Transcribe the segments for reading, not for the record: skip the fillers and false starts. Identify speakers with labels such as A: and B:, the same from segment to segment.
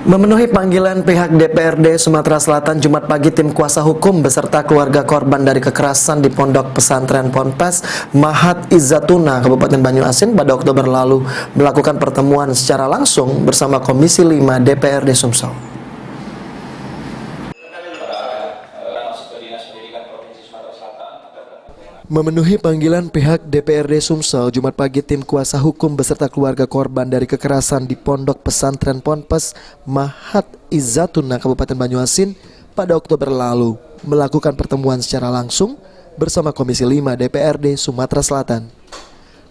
A: Memenuhi panggilan pihak DPRD Sumatera Selatan Jumat pagi, tim kuasa hukum beserta keluarga korban dari kekerasan di Pondok Pesantren Ponpes Mahat Izzatuna, Kabupaten Banyuasin pada Oktober lalu melakukan pertemuan secara langsung bersama Komisi 5 DPRD Sumsel. Memenuhi panggilan pihak DPRD Sumsel, Jumat pagi tim kuasa hukum beserta keluarga korban dari kekerasan di Pondok Pesantren Ponpes Mahat Izzatuna, Kabupaten Banyuasin pada Oktober lalu melakukan pertemuan secara langsung bersama Komisi 5 DPRD Sumatera Selatan.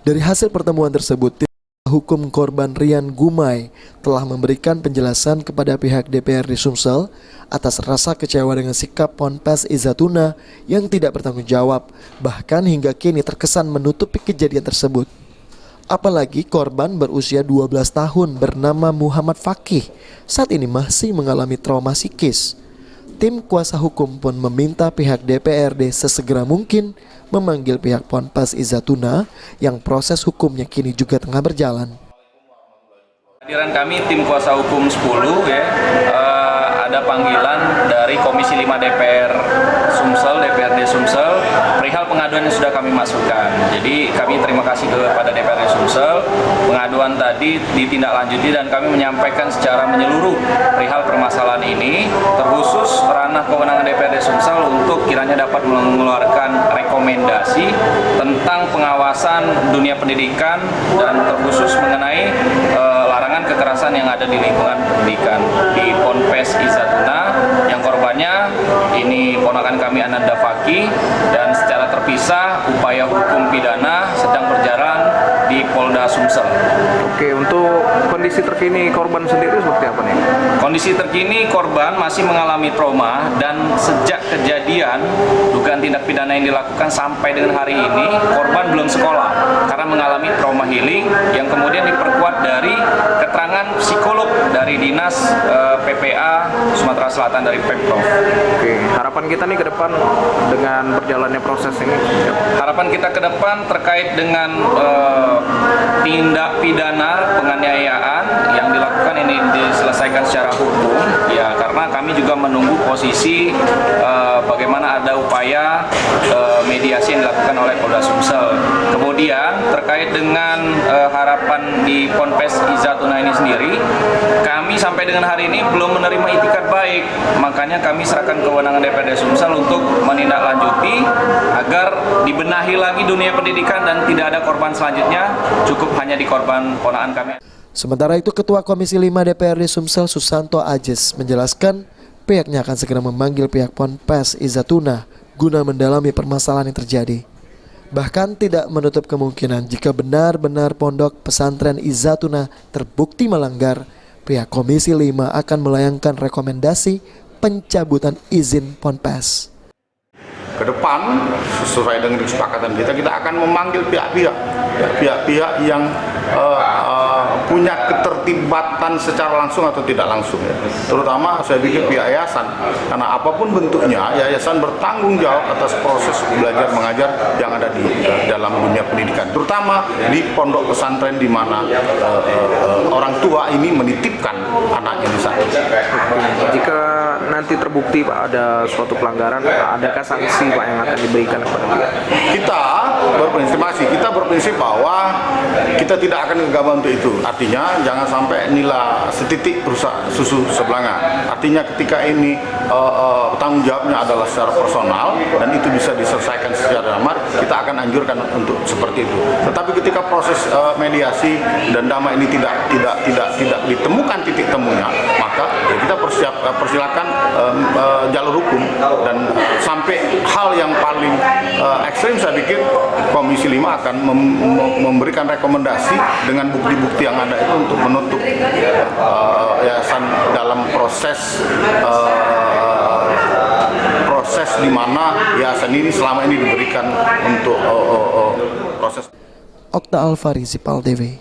A: Dari hasil pertemuan tersebut, tim hukum korban Rian Gumai telah memberikan penjelasan kepada pihak DPRD Sumsel atas rasa kecewa dengan sikap Ponpes Izzatuna yang tidak bertanggung jawab, bahkan hingga kini terkesan menutupi kejadian tersebut. Apalagi korban berusia 12 tahun bernama Muhammad Fakih saat ini masih mengalami trauma psikis. Tim kuasa hukum pun meminta pihak DPRD sesegera mungkin memanggil pihak Ponpes Izzatuna yang proses hukumnya kini juga tengah berjalan.
B: Hadiran kami tim kuasa hukum 10 ada panggilan dari Komisi 5 DPRD Sumsel perihal pengaduan yang sudah kami masukkan. Jadi kami terima kasih kepada DPRD Sumsel. Pengaduan tadi ditindaklanjuti dan kami menyampaikan secara menyeluruh perihal permasalahan ini, terkhusus ranah kewenangan DPRD Sumsel untuk kiranya dapat mengeluarkan rekomendasi tentang pengawasan dunia pendidikan dan terkhusus mengenai larangan kekerasan yang ada di lingkungan pendidikan di Ponpes Izzatuna, yang korbannya ini ponakan kami Ananda Fakih, dan secara terpisah upaya hukum pidana sedang berjalan di Polda Sumsel.
C: Oke, untuk kondisi terkini korban sendiri seperti apa nih?
B: Kondisi terkini korban masih mengalami trauma dan sejak kejadian dugaan tindak pidana yang dilakukan sampai dengan hari ini korban belum sekolah karena mengalami trauma healing yang kemudian diperkuat dari keterangan psikolog dari Dinas PPA Sumatera Selatan dari Pemprov.
C: Oke, harapan kita nih ke depan dengan berjalannya proses ini.
B: Harapan kita ke depan terkait dengan tindak pidana penganiayaan yang dilakukan ini diselesaikan secara hukum, ya, karena kami juga menunggu posisi bagaimana ada upaya mediasi yang dilakukan oleh Polda Sumsel. Kemudian terkait dengan harapan di Ponpes Izzatuna ini sendiri, kami sampai dengan hari ini belum menerima itikat baik, makanya kami serahkan kewenangan DPRD Sumsel untuk menindaklanjuti agar dibenahi lagi dunia pendidikan dan tidak ada korban selanjutnya, cukup hanya di korban ponakan kami.
A: Sementara itu, Ketua Komisi 5 DPRD Sumsel Susanto Ajes menjelaskan pihaknya akan segera memanggil pihak Ponpes Izzatuna guna mendalami permasalahan yang terjadi. Bahkan tidak menutup kemungkinan jika benar-benar Pondok Pesantren Izzatuna terbukti melanggar, pihak Komisi 5 akan melayangkan rekomendasi pencabutan izin Ponpes.
D: Ke depan, sesuai dengan kesepakatan kita akan memanggil pihak-pihak yang punya keterlibatan secara langsung atau tidak langsung, ya. Terutama saya pikir pihak yayasan, karena apapun bentuknya yayasan bertanggung jawab atas proses belajar mengajar yang ada di dalam dunia pendidikan, terutama di pondok pesantren di mana orang tua ini menitipkan anaknya di sana.
C: Jika nanti terbukti Pak ada suatu pelanggaran, adakah sanksi Pak yang akan diberikan kepada dia?
D: Kita berprinsip bahwa kita tidak akan gegabah untuk itu. Artinya jangan sampai nila setitik rusak susu sebelanga. Artinya ketika ini tanggung jawabnya adalah secara personal dan itu bisa diselesaikan secara damai, kita akan anjurkan untuk seperti itu. Tetapi ketika proses mediasi dan damai ini tidak ditemukan titik temunya, maka ya kita persilakan jalur hukum, dan sampai hal yang paling ekstrim saya pikir Komisi 5 akan memberikan rekomendasi dengan bukti-bukti yang ada itu untuk menutup yayasan dalam proses di mana yayasan ini selama ini diberikan untuk proses.
A: Okta Alfari, Zipal TV.